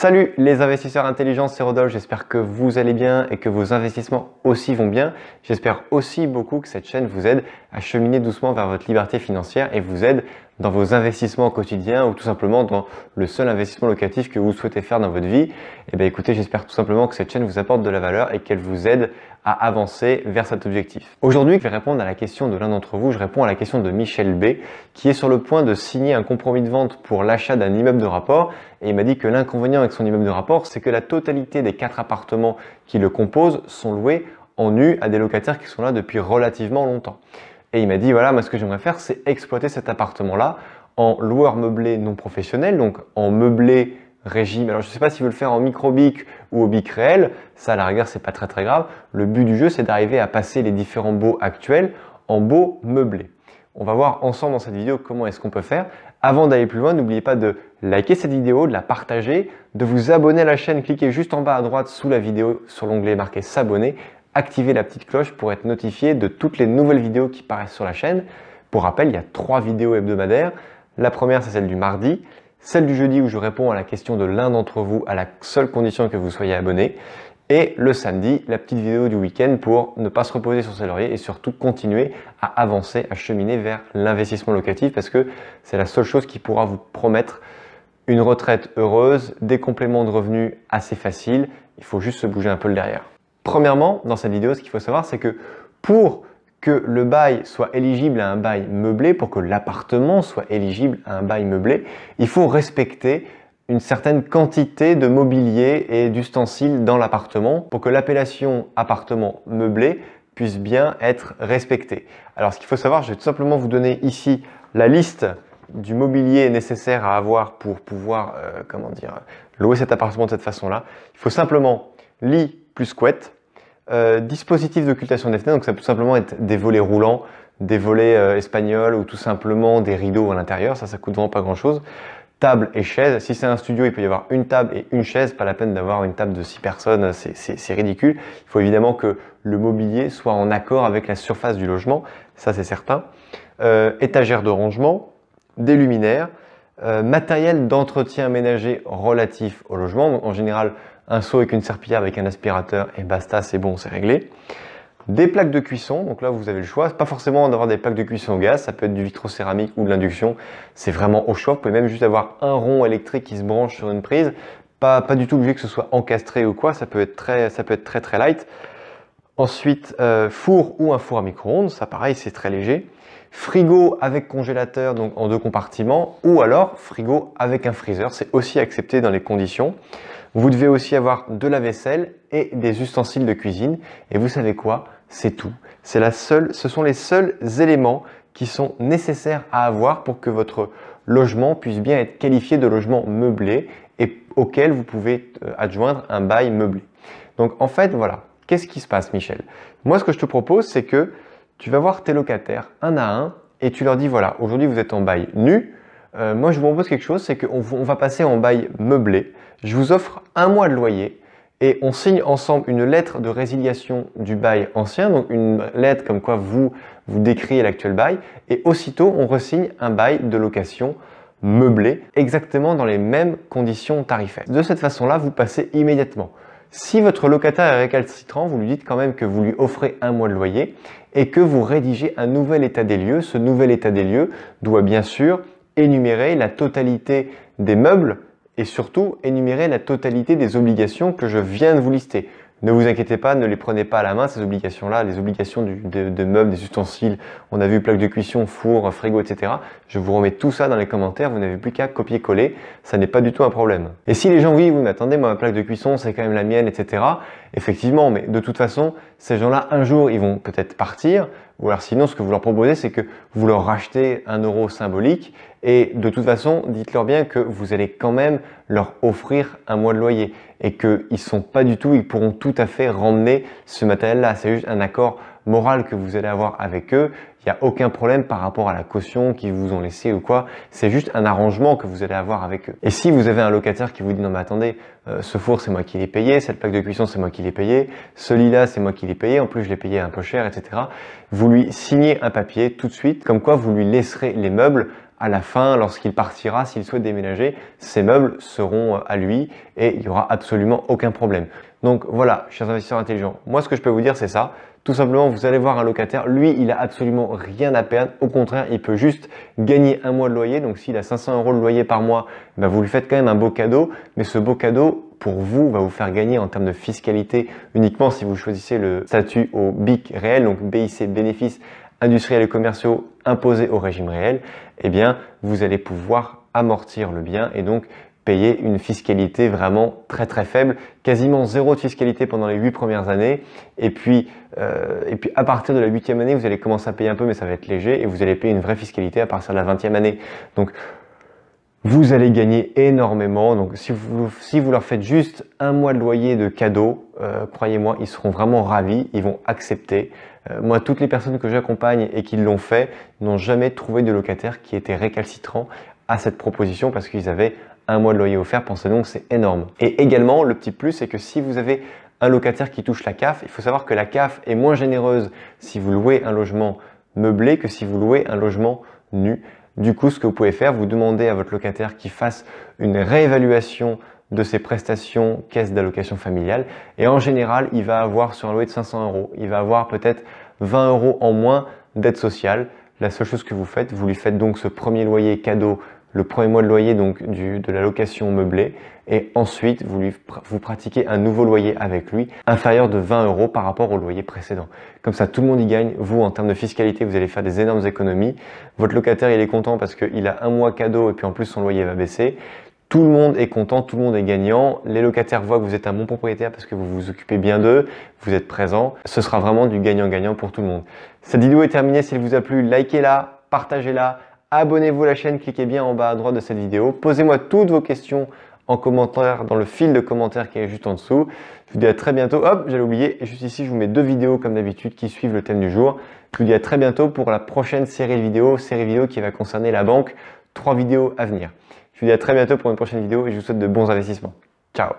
Salut les investisseurs intelligents, c'est Rodolphe, j'espère que vous allez bien et que vos investissements aussi vont bien. J'espère aussi beaucoup que cette chaîne vous aide à cheminer doucement vers votre liberté financière et vous aide dans vos investissements quotidiens ou tout simplement dans le seul investissement locatif que vous souhaitez faire dans votre vie. Et bien écoutez, j'espère tout simplement que cette chaîne vous apporte de la valeur et qu'elle vous aide à avancer vers cet objectif. Aujourd'hui, je vais répondre à la question de l'un d'entre vous. Je réponds à la question de Michel B, qui est sur le point de signer un compromis de vente pour l'achat d'un immeuble de rapport. Et il m'a dit que l'inconvénient avec son immeuble de rapport, c'est que la totalité des 4 appartements qui le composent sont loués en nu à des locataires qui sont là depuis relativement longtemps. Et il m'a dit, voilà, moi ce que j'aimerais faire, c'est exploiter cet appartement-là en loueur meublé non professionnel, donc en meublé régime. Alors je ne sais pas s'il veut le faire en micro-BIC ou au BIC réel, ça à la rigueur c'est pas très grave. Le but du jeu, c'est d'arriver à passer les différents baux actuels en baux meublés. On va voir ensemble dans cette vidéo comment est-ce qu'on peut faire. Avant d'aller plus loin, n'oubliez pas de liker cette vidéo, de la partager, de vous abonner à la chaîne. Cliquez juste en bas à droite sous la vidéo sur l'onglet marqué s'abonner. Activez la petite cloche pour être notifié de toutes les nouvelles vidéos qui paraissent sur la chaîne. Pour rappel, il y a 3 vidéos hebdomadaires. La première, c'est celle du mardi. Celle du jeudi où je réponds à la question de l'un d'entre vous à la seule condition que vous soyez abonné. Et le samedi, la petite vidéo du week-end pour ne pas se reposer sur ses lauriers et surtout continuer à avancer, à cheminer vers l'investissement locatif parce que c'est la seule chose qui pourra vous promettre une retraite heureuse, des compléments de revenus assez faciles. Il faut juste se bouger un peu le derrière. Premièrement, dans cette vidéo, ce qu'il faut savoir, c'est que pour que le bail soit éligible à un bail meublé, pour que l'appartement soit éligible à un bail meublé, il faut respecter une certaine quantité de mobilier et d'ustensiles dans l'appartement pour que l'appellation appartement meublé puisse bien être respectée. Alors ce qu'il faut savoir, je vais tout simplement vous donner ici la liste du mobilier nécessaire à avoir pour pouvoir louer cet appartement de cette façon-là. Il faut simplement lit plus couette, dispositif d'occultation des fenêtres, donc ça peut tout simplement être des volets roulants, des volets espagnols ou tout simplement des rideaux à l'intérieur, ça coûte vraiment pas grand-chose. Table et chaise, si c'est un studio, il peut y avoir une table et une chaise, pas la peine d'avoir une table de 6 personnes, c'est ridicule. Il faut évidemment que le mobilier soit en accord avec la surface du logement, ça c'est certain. Étagère de rangement, des luminaires, matériel d'entretien ménager relatif au logement, en général un seau avec une serpillière avec un aspirateur et basta, c'est bon, c'est réglé. Des plaques de cuisson, donc là vous avez le choix, pas forcément d'avoir des plaques de cuisson au gaz, ça peut être du vitrocéramique ou de l'induction, c'est vraiment au choix, vous pouvez même juste avoir un rond électrique qui se branche sur une prise, pas du tout obligé que ce soit encastré ou quoi, ça peut être très light. Ensuite, four ou un four à micro-ondes, ça pareil c'est très léger. Frigo avec congélateur, donc en 2 compartiments, ou alors frigo avec un freezer, c'est aussi accepté dans les conditions. Vous devez aussi avoir de la vaisselle et des ustensiles de cuisine. Et vous savez quoi? C'est tout. Ce sont les seuls éléments qui sont nécessaires à avoir pour que votre logement puisse bien être qualifié de logement meublé et auquel vous pouvez adjoindre un bail meublé. Donc en fait, voilà. Qu'est-ce qui se passe, Michel? Moi, ce que je te propose, c'est que tu vas voir tes locataires un à un et tu leur dis, voilà, aujourd'hui vous êtes en bail nu. Moi, je vous propose quelque chose, c'est qu'on va passer en bail meublé. Je vous offre 1 mois de loyer et on signe ensemble une lettre de résiliation du bail ancien, donc une lettre comme quoi vous décriez l'actuel bail et aussitôt on resigne un bail de location meublé exactement dans les mêmes conditions tarifaires. De cette façon-là, vous passez immédiatement. Si votre locataire est récalcitrant, vous lui dites quand même que vous lui offrez 1 mois de loyer et que vous rédigez un nouvel état des lieux. Ce nouvel état des lieux doit bien sûr énumérer la totalité des meubles et surtout énumérer la totalité des obligations que je viens de vous lister. Ne vous inquiétez pas, ne les prenez pas à la main, ces obligations-là, les obligations de meubles, des ustensiles, on a vu plaque de cuisson, four, frigo, etc. Je vous remets tout ça dans les commentaires, vous n'avez plus qu'à copier-coller, ça n'est pas du tout un problème. Et si les gens oui, mais attendez, moi ma plaque de cuisson, c'est quand même la mienne, etc. Effectivement, mais de toute façon, ces gens-là, un jour, ils vont peut-être partir, ou alors sinon, ce que vous leur proposez, c'est que vous leur rachetez 1 euro symbolique et de toute façon, dites-leur bien que vous allez quand même leur offrir 1 mois de loyer et ils pourront tout à fait ramener ce matériel-là. C'est juste un accord moral que vous allez avoir avec eux. Il n'y a aucun problème par rapport à la caution qu'ils vous ont laissée ou quoi. C'est juste un arrangement que vous allez avoir avec eux. Et si vous avez un locataire qui vous dit non mais attendez, ce four c'est moi qui l'ai payé, cette plaque de cuisson c'est moi qui l'ai payé, ce lit-là c'est moi qui l'ai payé, en plus je l'ai payé un peu cher, etc. Vous lui signez un papier tout de suite, comme quoi vous lui laisserez les meubles à la fin, lorsqu'il partira, s'il souhaite déménager, ces meubles seront à lui et il n'y aura absolument aucun problème. Donc voilà, chers investisseurs intelligents, moi ce que je peux vous dire c'est ça. Tout simplement, vous allez voir un locataire, lui, il a absolument rien à perdre. Au contraire, il peut juste gagner un mois de loyer. Donc s'il a 500 € de loyer par mois, ben, vous lui faites quand même un beau cadeau. Mais ce beau cadeau, pour vous, va vous faire gagner en termes de fiscalité uniquement si vous choisissez le statut au BIC réel, donc BIC, bénéfices industriels et commerciaux imposés au régime réel. Eh bien, vous allez pouvoir amortir le bien et donc payer une fiscalité vraiment très très faible, quasiment zéro de fiscalité pendant les 8 premières années et puis à partir de la 8e année vous allez commencer à payer un peu mais ça va être léger et vous allez payer une vraie fiscalité à partir de la 20e année. Donc vous allez gagner énormément. Donc si vous leur faites juste un mois de loyer de cadeau, croyez-moi, ils seront vraiment ravis, ils vont accepter. Moi, toutes les personnes que j'accompagne et qui l'ont fait n'ont jamais trouvé de locataire qui était récalcitrant à cette proposition parce qu'ils avaient un mois de loyer offert. Pensez donc, c'est énorme. Et également, le petit plus, c'est que si vous avez un locataire qui touche la CAF, il faut savoir que la CAF est moins généreuse si vous louez un logement meublé que si vous louez un logement nu. Du coup, ce que vous pouvez faire, vous demandez à votre locataire qu'il fasse une réévaluation de ses prestations caisse d'allocation familiale et en général, il va avoir sur un loyer de 500 €, il va avoir peut-être 20 € en moins d'aide sociale. La seule chose que vous faites, vous lui faites donc ce premier loyer cadeau, le premier mois de loyer donc de la location meublée et ensuite vous pratiquez un nouveau loyer avec lui inférieur de 20 € par rapport au loyer précédent. Comme ça, tout le monde y gagne. Vous, en termes de fiscalité, vous allez faire des énormes économies. Votre locataire, il est content parce qu'il a un mois cadeau et puis en plus son loyer va baisser. Tout le monde est content, tout le monde est gagnant. Les locataires voient que vous êtes un bon propriétaire parce que vous vous occupez bien d'eux, vous êtes présent. Ce sera vraiment du gagnant-gagnant pour tout le monde. Cette vidéo est terminée. S'il vous a plu, likez-la, partagez-la, abonnez-vous à la chaîne, cliquez bien en bas à droite de cette vidéo. Posez-moi toutes vos questions en commentaire dans le fil de commentaires qui est juste en dessous. Je vous dis à très bientôt. Hop, j'allais oublier. Et juste ici, je vous mets 2 vidéos comme d'habitude qui suivent le thème du jour. Je vous dis à très bientôt pour la prochaine série vidéo qui va concerner la banque. 3 vidéos à venir. Je vous dis à très bientôt pour une prochaine vidéo et je vous souhaite de bons investissements. Ciao!